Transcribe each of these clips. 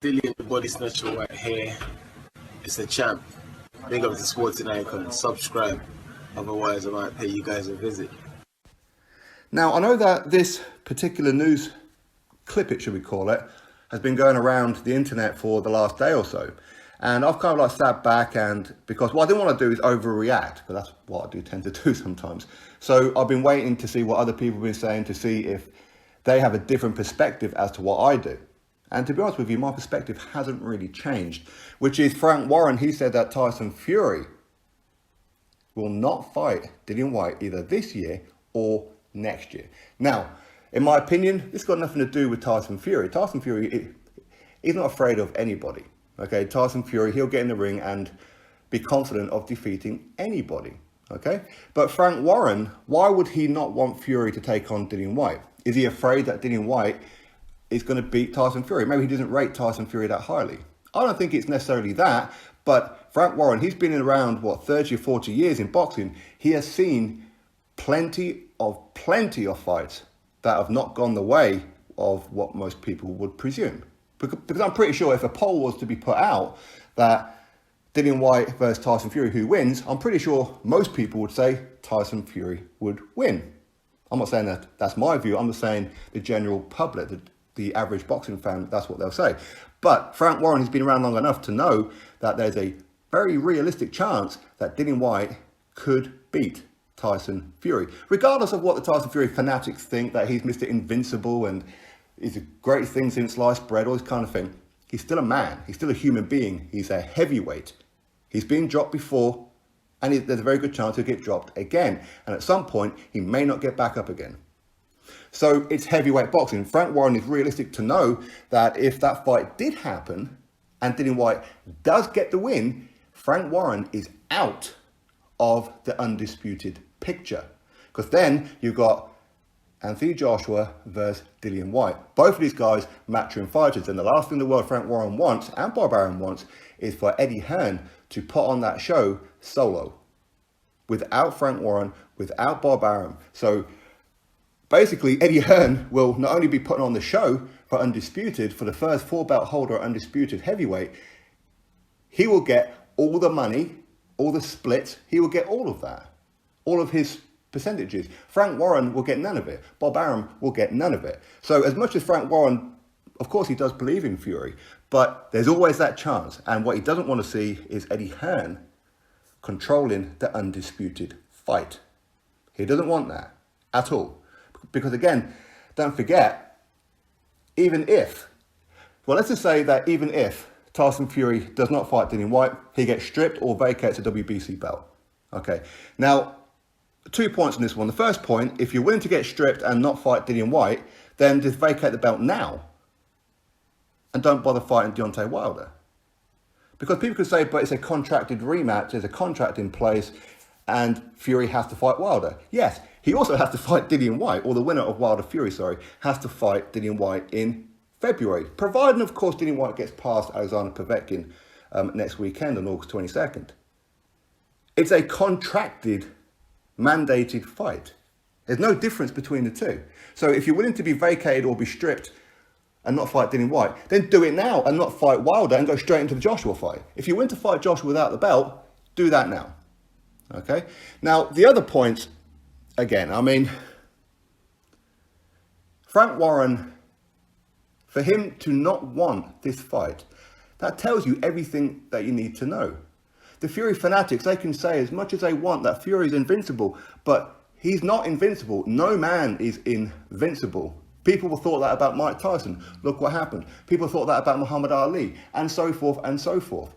Dillian the Body Snatcher right here. It's a champ. Big up to Sporting Icon. Subscribe. Otherwise, I might pay you guys a visit. Now, I know that this particular news clip, should we call it, has been going around the internet for the last day or so. And I've kind of like sat back and, because what I didn't want to do is overreact, but that's what I do tend to do sometimes. So I've been waiting to see what other people have been saying to see if they have a different perspective as to what I do. And to be honest with you, my perspective hasn't really changed, which is Frank Warren. He said that Tyson Fury will not fight Dillian Whyte either this year or next year. Now, in my opinion, this got nothing to do with Tyson Fury. Tyson Fury, he's not afraid of anybody. Okay, Tyson Fury, he'll get in the ring and be confident of defeating anybody. Okay, but Frank Warren, why would he not want Fury to take on Dillian Whyte? Is he afraid that Dillian Whyte is going to beat Tyson Fury? Maybe he doesn't rate Tyson Fury that highly. I don't think it's necessarily that, but Frank Warren, he's been around, 30 or 40 years in boxing. He has seen plenty of fights that have not gone the way of what most people would presume. Because I'm pretty sure if a poll was to be put out that Dillian Whyte versus Tyson Fury, who wins, I'm pretty sure most people would say Tyson Fury would win. I'm not saying that that's my view. I'm just saying the general public, the average boxing fan, that's what they'll say. But Frank Warren has been around long enough to know that there's a very realistic chance that Dillian Whyte could beat Tyson Fury. Regardless of what the Tyson Fury fanatics think, that he's Mr. Invincible and is the greatest thing since sliced bread, all this kind of thing, he's still a man. He's still a human being. He's a heavyweight. He's been dropped before, and there's a very good chance he'll get dropped again. And at some point, he may not get back up again. So it's heavyweight boxing. Frank Warren is realistic to know that if that fight did happen and Dillian Whyte does get the win, Frank Warren is out of the undisputed picture. Because then you've got Anthony Joshua versus Dillian Whyte. Both of these guys matchroom fighters. And the last thing in the world Frank Warren wants, and Bob Arum wants, is for Eddie Hearn to put on that show solo. Without Frank Warren, without Bob Arum. So basically, Eddie Hearn will not only be putting on the show for Undisputed, for the first 4-belt holder at Undisputed Heavyweight, he will get all the money, all the splits, he will get all of that. All of his percentages. Frank Warren will get none of it. Bob Arum will get none of it. So as much as Frank Warren, of course he does believe in Fury, but there's always that chance. And what he doesn't want to see is Eddie Hearn controlling the Undisputed fight. He doesn't want that at all. Because again, don't forget, let's just say that even if Tyson Fury does not fight Dillian Whyte, he gets stripped or vacates a WBC belt. Okay, now 2 points on this one. The first point, if you're willing to get stripped and not fight Dillian Whyte, then just vacate the belt now and don't bother fighting Deontay Wilder. Because people could say, but it's a contracted rematch, there's a contract in place, and Fury has to fight Wilder. Yes, he also has to fight Dillian Whyte, or the winner of Wilder Fury, has to fight Dillian Whyte in February. Providing, of course, Dillian Whyte gets past Alexander Povetkin next weekend on August 22nd. It's a contracted, mandated fight. There's no difference between the two. So if you're willing to be vacated or be stripped and not fight Dillian Whyte, then do it now and not fight Wilder and go straight into the Joshua fight. If you're willing to fight Joshua without the belt, do that now. Okay? Now, the other points, again, Frank Warren, for him to not want this fight, that tells you everything that you need to know. The Fury fanatics, they can say as much as they want that Fury's invincible, but he's not invincible. No man is invincible. People thought that about Mike Tyson. Look what happened. People thought that about Muhammad Ali, and so forth and so forth.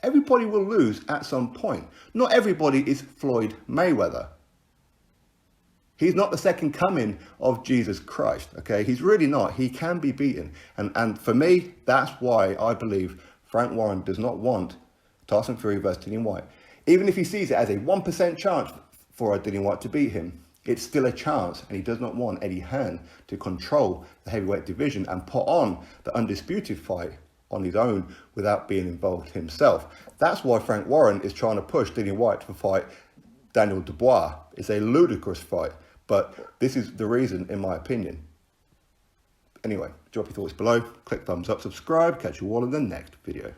Everybody will lose at some point. Not everybody is Floyd Mayweather. He's not the second coming of Jesus Christ, okay? He's really not. He can be beaten. And for me, that's why I believe Frank Warren does not want Tyson Fury versus Dillian Whyte. Even if he sees it as a 1% chance for Dillian Whyte to beat him, it's still a chance, and he does not want Eddie Hearn to control the heavyweight division and put on the Undisputed fight on his own without being involved himself. That's why Frank Warren is trying to push Dillian Whyte to fight Daniel Dubois. It's a ludicrous fight, but this is the reason, in my opinion. Anyway, drop your thoughts below, click thumbs up, subscribe, catch you all in the next video.